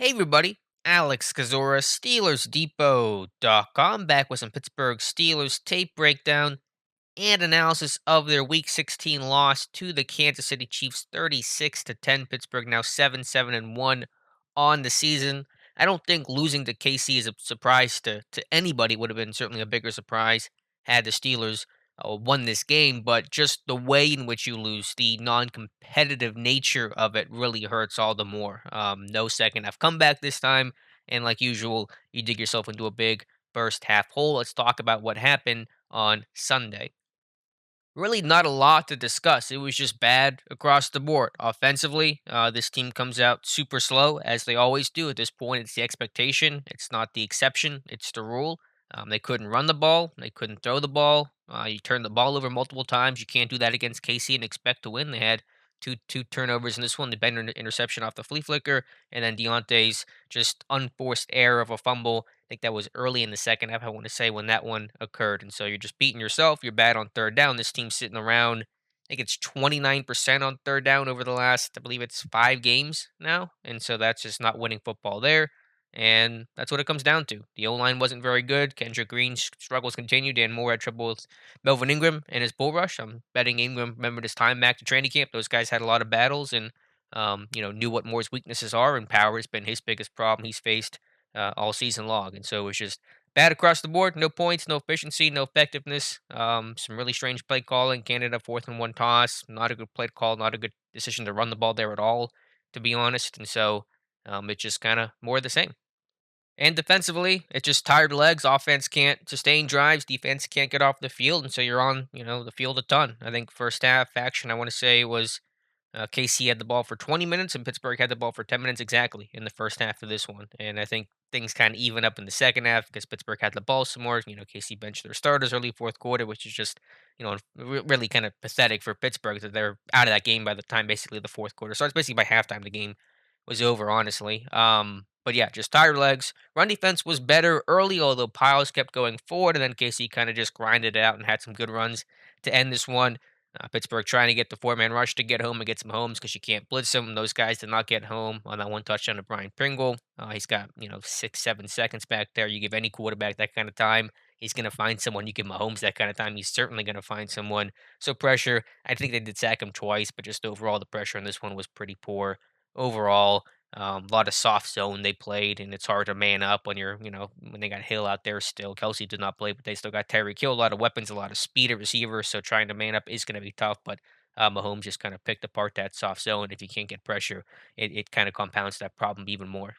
Hey everybody, Alex Kazora, SteelersDepot.com, back with some Pittsburgh Steelers tape breakdown and analysis of their Week 16 loss to the Kansas City Chiefs, 36-10. Pittsburgh now 7-7-1 on the season. I don't think losing to KC is a surprise to anybody. Would have been certainly a bigger surprise had the Steelers won this game, but just the way in which you lose, the non-competitive nature of it really hurts all the more. No second half comeback this time, and like usual, you dig yourself into a big first half hole. Let's talk about what happened on Sunday. Really, not a lot to discuss. It was just bad across the board. Offensively, this team comes out super slow, as they always do. At this point, it's the expectation. It's not the exception. It's the rule. They couldn't run the ball. They couldn't throw the ball. You turn the ball over multiple times. You can't do that against KC and expect to win. They had two turnovers in this one. The Bender interception off the flea flicker, and then Deontay's just unforced error of a fumble. I think that was early in the second half, I want to say, when that one occurred. And so you're just beating yourself. You're bad on third down. This team's sitting around, I think it's 29% on third down over the last, I believe it's 5 games now. And so that's just not winning football there. And that's what it comes down to. The O line wasn't very good. Kendrick Green's struggles continued. Dan Moore had trouble with Melvin Ingram and his bull rush. I'm betting Ingram remembered his time back to training camp. Those guys had a lot of battles and, knew what Moore's weaknesses are. And power has been his biggest problem he's faced all season long. And so it was just bad across the board. No points, no efficiency, no effectiveness. Some really strange play calling. Canada 4th and 1 toss. Not a good play call. Not a good decision to run the ball there at all, to be honest. And so it's just kind of more of the same. And defensively, it's just tired legs. Offense can't sustain drives. Defense can't get off the field, and so you're on, the field a ton. I think first half action, I want to say was KC had the ball for 20 minutes, and Pittsburgh had the ball for 10 minutes exactly in the first half of this one. And I think things kind of even up in the second half because Pittsburgh had the ball some more. KC benched their starters early fourth quarter, which is just, really kind of pathetic for Pittsburgh that they're out of that game by the time basically the fourth quarter starts. Basically by halftime, the game was over, honestly. But yeah, just tired legs. Run defense was better early, although Piles kept going forward, and then KC kind of just grinded it out and had some good runs to end this one. Pittsburgh trying to get the four-man rush to get home and get some homes because you can't blitz them. Those guys did not get home on that one touchdown to Brian Pringle. He's got 6, 7 seconds back there. You give any quarterback that kind of time, he's going to find someone. You give Mahomes that kind of time, he's certainly going to find someone. So pressure, I think they did sack him twice, but just overall the pressure on this one was pretty poor. Overall, a lot of soft zone they played, and it's hard to man up when when they got Hill out there still. Kelsey did not play, but they still got Terry Kill, a lot of weapons, a lot of speed at receiver. So trying to man up is going to be tough. But Mahomes just kind of picked apart that soft zone. If you can't get pressure, it kind of compounds that problem even more.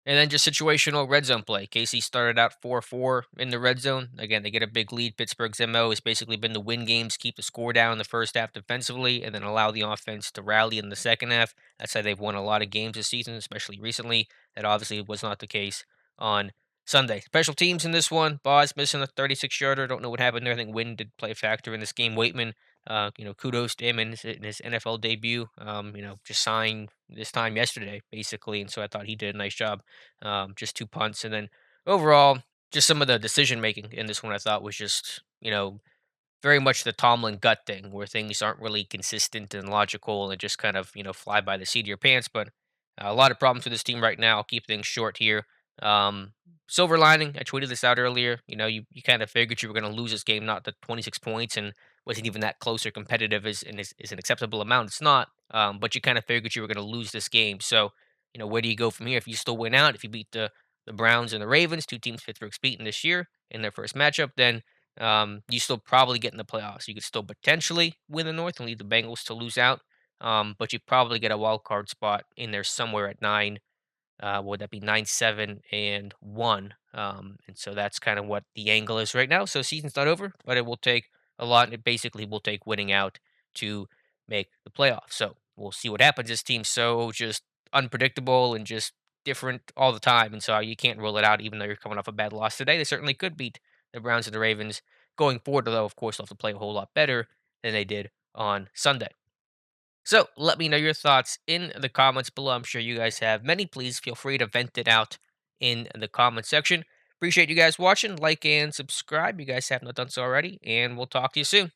And then just situational red zone play. Casey started out 4-4 in the red zone. Again, they get a big lead. Pittsburgh's MO has basically been to win games, keep the score down in the first half defensively, and then allow the offense to rally in the second half. That's how they've won a lot of games this season, especially recently. That obviously was not the case on Sunday. Special teams in this one. Boz missing a 36-yarder. Don't know what happened there. I think wind did play a factor in this game. Waitman, kudos to him in his NFL debut. Just signed this time yesterday, basically, and so I thought he did a nice job. Just 2 punts, and then overall, just some of the decision making in this one I thought was just very much the Tomlin gut thing, where things aren't really consistent and logical, and just kind of fly by the seat of your pants. But a lot of problems with this team right now. I'll keep things short here. Um, Silver lining, I tweeted this out earlier. You kind of figured you were going to lose this game, not the 26 points, and wasn't even that close or competitive is an acceptable amount. It's not, but you kind of figured you were going to lose this game. So, where do you go from here? If you still win out, if you beat the Browns and the Ravens, two teams Pittsburgh's beaten this year in their first matchup, then you still probably get in the playoffs. You could still potentially win the North and lead the Bengals to lose out, but you probably get a wild card spot in there somewhere at 9. Would that be 9-7-1? And so that's kind of what the angle is right now. So season's not over, but it will take a lot. It basically will take winning out to make the playoffs. So we'll see what happens. This team's so just unpredictable and just different all the time, and so you can't rule it out. Even though you're coming off a bad loss today, they certainly could beat the Browns and the Ravens going forward. Although, of course, they'll have to play a whole lot better than they did on Sunday. So let me know your thoughts in the comments below. I'm sure you guys have many. Please feel free to vent it out in the comment section. Appreciate you guys watching. Like and subscribe. You guys have not done so already. And we'll talk to you soon.